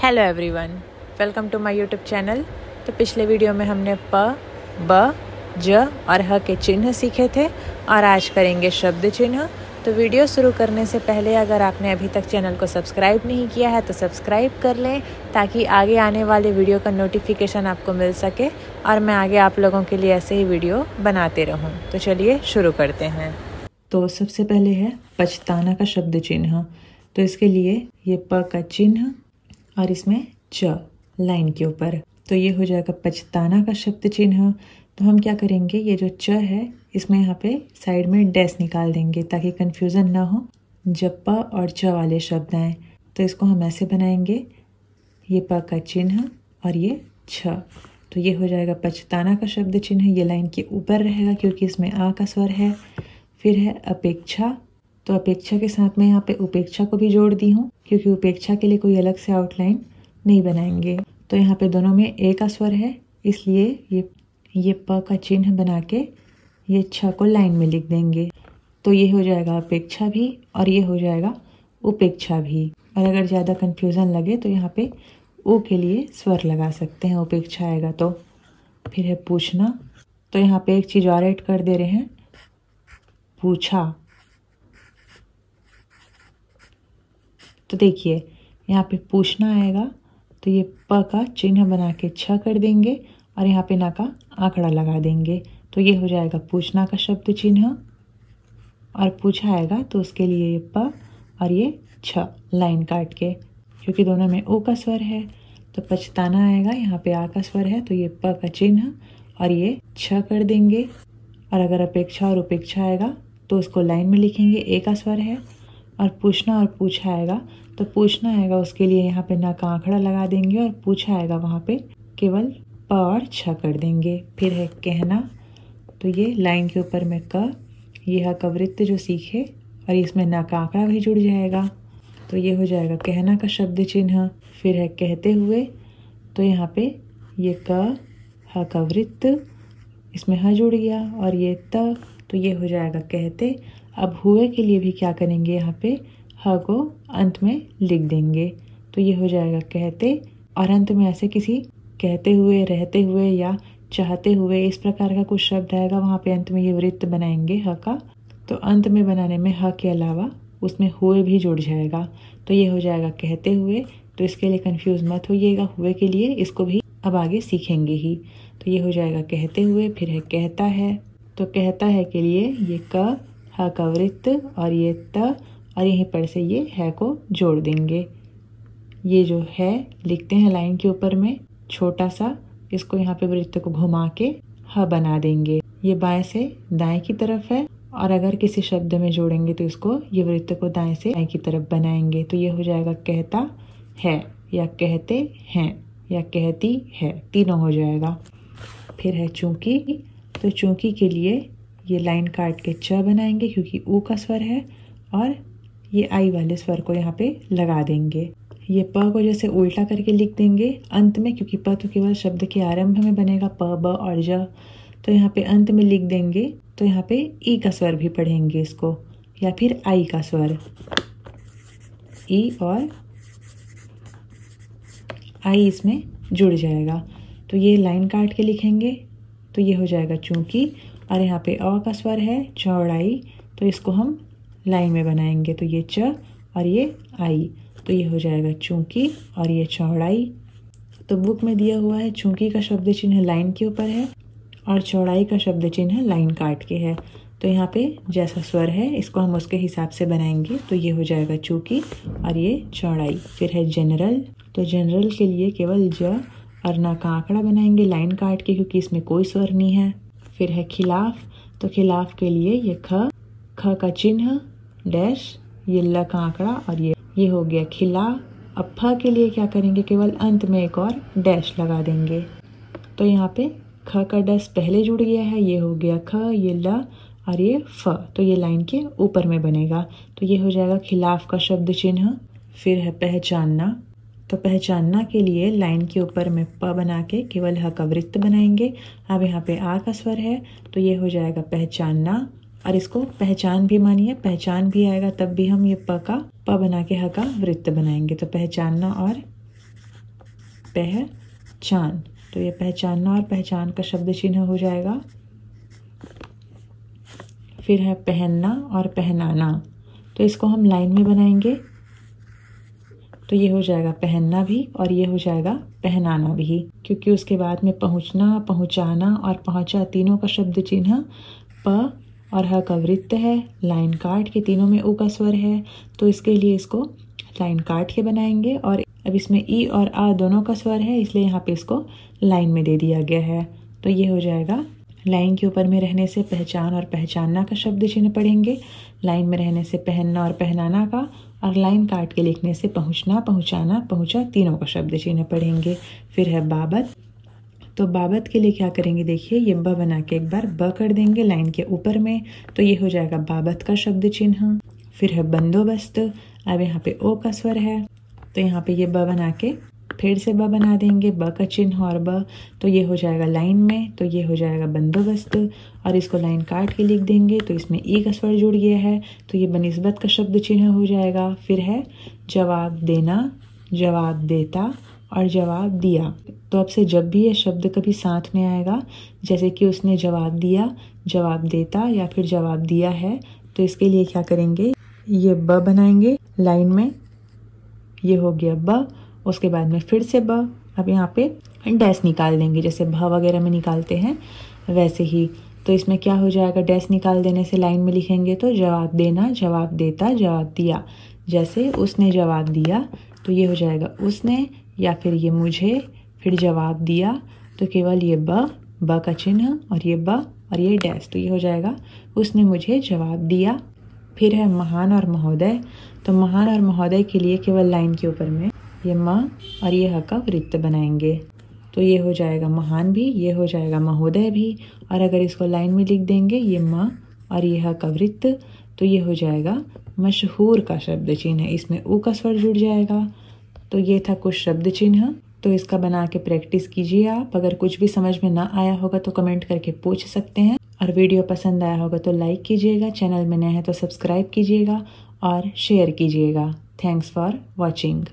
Hello everyone, welcome to my YouTube channel. तो पिछले video में हमने प, ब, ज और ह के चिन्ह सीखे थे और आज करेंगे शब्द चिन्ह। तो वीडियो शुरू करने से पहले अगर आपने अभी तक चैनल को सब्सक्राइब नहीं किया है तो सब्सक्राइब कर लें ताकि आगे आने वाले वीडियो का नोटिफिकेशन आपको मिल सके और मैं आगे आप लोगों के लिए ऐसे ही वीडियो बनाते रहूं। तो चलिए शुरू करते हैं। तो सबसे पहले है पछताना का शब्द चिन्ह। तो इसके लिए ये प का चिन्ह और इसमें च लाइन के ऊपर, तो ये हो जाएगा पछताना का शब्द चिन्ह। तो हम क्या करेंगे, ये जो च है इसमें यहाँ पे साइड में डैश निकाल देंगे ताकि कंफ्यूजन ना हो जब प और च वाले शब्द आए। तो इसको हम ऐसे बनाएंगे, ये प का चिन्ह और ये छ। तो ये हो जाएगा पछताना का शब्द चिन्ह। ये लाइन के ऊपर रहेगा क्योंकि इसमें आ का स्वर है। फिर है अपेक्षा। तो अपेक्षा के साथ में यहाँ पे उपेक्षा को भी जोड़ दी हूँ क्योंकि उपेक्षा के लिए कोई अलग से आउटलाइन नहीं बनाएंगे। तो यहाँ पे दोनों में ए का स्वर है, इसलिए ये प का चिन्ह बना के ये छ को लाइन में लिख देंगे। तो ये हो जाएगा अपेक्षा भी और ये हो जाएगा उपेक्षा भी। और अगर ज़्यादा कन्फ्यूज़न लगे तो यहाँ पे ऊ के लिए स्वर लगा सकते हैं, उपेक्षा आएगा तो। फिर है पूछना। तो यहाँ पे एक चीज़ और ऐड कर दे रहे हैं, पूछा। तो देखिए यहाँ पे पूछना आएगा तो ये प का चिन्ह बना के छ कर देंगे और यहाँ पे ना का आंकड़ा लगा देंगे। तो ये हो जाएगा पूछना का शब्द चिन्ह। और पूछा आएगा तो उसके लिए ये प और ये छ लाइन काट के, क्योंकि दोनों में ओ का स्वर है। तो पछताना आएगा, यहाँ पे आ का स्वर है तो ये प का चिन्ह और ये छ कर देंगे। और अगर अपेक्षा और उपेक्षा आएगा तो उसको लाइन में लिखेंगे, ए का स्वर है। और पूछना और पूछा आएगा तो पूछना आएगा उसके लिए यहाँ पे ना का आंकड़ा लगा देंगे और पूछा आएगा वहाँ पे केवल प और छ कर देंगे। फिर है कहना। तो ये लाइन के ऊपर में क, ये है कवृत्त जो सीखे और इसमें ना का आंकड़ा भी जुड़ जाएगा। तो ये हो जाएगा कहना का शब्द चिन्ह। फिर है कहते हुए। तो यहाँ पे ये क ह कवृत्त, इसमें ह जुड़ गया और ये त, तो ये हो जाएगा कहते। अब हुए के लिए भी क्या करेंगे, यहाँ पे ह को अंत में लिख देंगे। तो ये हो जाएगा कहते। और अंत में ऐसे किसी कहते हुए, रहते हुए या चाहते हुए इस प्रकार का कुछ शब्द आएगा, वहाँ पे अंत में ये वृत्त बनाएंगे ह का। तो अंत में बनाने में ह के अलावा उसमें हुए भी जुड़ जाएगा। तो ये हो जाएगा कहते हुए। तो इसके लिए कंफ्यूज मत होइएगा, हुए के लिए इसको भी अब आगे सीखेंगे ही। तो ये हो जाएगा कहते हुए। फिर है कहता है। तो कहता है के लिए ये क, ह का वृत्त और ये त और यहीं पर से ये है को जोड़ देंगे। ये जो है लिखते हैं लाइन के ऊपर में छोटा सा, इसको यहाँ पे वृत्त को घुमा के ह बना देंगे। ये बाएं से दाएं की तरफ है और अगर किसी शब्द में जोड़ेंगे तो इसको ये वृत्त को दाएं से दाएं की तरफ बनाएंगे। तो ये हो जाएगा कहता है या कहते हैं या कहती है, तीनों हो जाएगा। फिर है चूंकि। तो चूंकि के लिए ये लाइन काट के च बनाएंगे क्योंकि ऊ का स्वर है और ये आई वाले स्वर को यहाँ पे लगा देंगे। ये प को जैसे उल्टा करके लिख देंगे अंत में, क्योंकि प तो केवल शब्द के आरंभ में बनेगा, प, ब और ज। तो यहाँ पे अंत में लिख देंगे। तो यहाँ पे ई का स्वर भी पढ़ेंगे इसको, या फिर आई का स्वर, ई और आई इसमें जुड़ जाएगा। तो ये लाइन काट के लिखेंगे। तो ये हो जाएगा चूंकि। और यहाँ पे अ का स्वर है चौड़ाई, तो इसको हम लाइन में बनाएंगे। तो ये च और ये आई, तो ये हो जाएगा चूंकि और ये चौड़ाई। तो बुक में दिया हुआ है चूंकि का शब्द चिन्ह लाइन के ऊपर है और चौड़ाई का शब्द चिन्ह लाइन काट के है। तो यहाँ पे जैसा स्वर है इसको हम उसके हिसाब से बनाएंगे। तो ये हो जाएगा चूंकि और ये चौड़ाई। फिर है जनरल। तो जनरल के लिए केवल ज और ना का आंकड़ा बनाएंगे लाइन काट के, क्योंकि इसमें कोई स्वर नहीं है। फिर है खिलाफ। तो खिलाफ के लिए ये ख का चिन्ह डैश, ये ल का आंकड़ा और ये हो गया खिला। अब फ के लिए क्या करेंगे, केवल अंत में एक और डैश लगा देंगे। तो यहाँ पे ख का डैश पहले जुड़ गया है, ये हो गया ख, ये ल और ये फ। तो ये लाइन के ऊपर में बनेगा। तो ये हो जाएगा खिलाफ का शब्द चिन्ह। फिर है पहचानना। तो पहचानना के लिए लाइन के ऊपर में प बना के केवल ह का वृत्त बनाएंगे। अब यहाँ पे आ का स्वर है तो ये हो जाएगा पहचानना। और इसको पहचान भी मानिए, पहचान भी आएगा तब भी हम ये प बना के ह का वृत्त बनाएंगे। तो पहचानना और पहचान। तो ये पहचानना और पहचान का शब्द चिन्ह हो जाएगा। फिर है पहनना और पहनाना। तो इसको हम लाइन में बनाएंगे। तो ये हो जाएगा पहनना भी और ये हो जाएगा पहनाना भी, क्योंकि उसके बाद में पहुँचना, पहुँचाना और पहुँचा तीनों का शब्द चिन्ह प और ह का वृत्त है। लाइन काट के तीनों में ऊ का स्वर है, तो इसके लिए इसको लाइन काट के बनाएंगे। और अब इसमें ई और आ दोनों का स्वर है, इसलिए यहाँ पे इसको लाइन में दे दिया गया है। तो ये हो जाएगा लाइन के ऊपर में रहने से पहचान और पहचानना का शब्द चिन्ह पढ़ेंगे, लाइन में रहने से पहनना और पहनाना का, और लाइन काट के लिखने से पहुँचना, पहुँचाना, पहुँचा तीनों का शब्द चिन्ह पढ़ेंगे। फिर है बाबत। तो बाबत के लिए क्या करेंगे, देखिए ये ब बना के एक बार ब कर देंगे लाइन के ऊपर में, तो ये हो जाएगा बाबत का शब्द चिन्ह। फिर है बंदोबस्त। अब यहाँ पे ओ का स्वर है, तो यहाँ पे ये ब बना के फिर से ब बना देंगे, ब का चिन्ह और ब, तो ये हो जाएगा लाइन में, तो ये हो जाएगा बंदोबस्त। और इसको लाइन काट के लिख देंगे, तो इसमें ई का स्वर जुड़ गया है, तो ये बनिस्बत का शब्द चिन्ह हो जाएगा। फिर है जवाब देना, जवाब देता और जवाब दिया। तो अब से जब भी ये शब्द कभी साथ में आएगा, जैसे कि उसने जवाब दिया, जवाब देता या फिर जवाब दिया है, तो इसके लिए क्या करेंगे, ये ब बनाएंगे लाइन में, ये हो गया ब। उसके बाद में फिर से ब। अब यहाँ पे डैश निकाल देंगे, जैसे भ वगैरह में निकालते हैं वैसे ही। तो इसमें क्या हो जाएगा, डैश निकाल देने से लाइन में लिखेंगे तो जवाब देना, जवाब देता, जवाब दिया। जैसे उसने जवाब दिया, तो ये हो जाएगा उसने, या फिर ये मुझे, फिर जवाब दिया, तो केवल ये ब का चिन्ह और ये ब और ये डैश, तो ये हो जाएगा उसने मुझे जवाब दिया। फिर है महान और महोदय। तो महान और महोदय के लिए केवल लाइन के ऊपर में ये म और ये ह का वृत्त बनाएंगे, तो ये हो जाएगा महान भी, ये हो जाएगा महोदय भी। और अगर इसको लाइन में लिख देंगे, ये म और ये ह का वृत्त, तो ये हो जाएगा मशहूर का शब्द चिन्ह, इसमें ऊ का स्वर जुड़ जाएगा। तो ये था कुछ शब्द चिन्ह। तो इसका बना के प्रैक्टिस कीजिए आप। अगर कुछ भी समझ में ना आया होगा तो कमेंट करके पूछ सकते हैं। और वीडियो पसंद आया होगा तो लाइक कीजिएगा, चैनल में नए हैं तो सब्सक्राइब कीजिएगा और शेयर कीजिएगा। Thanks for watching.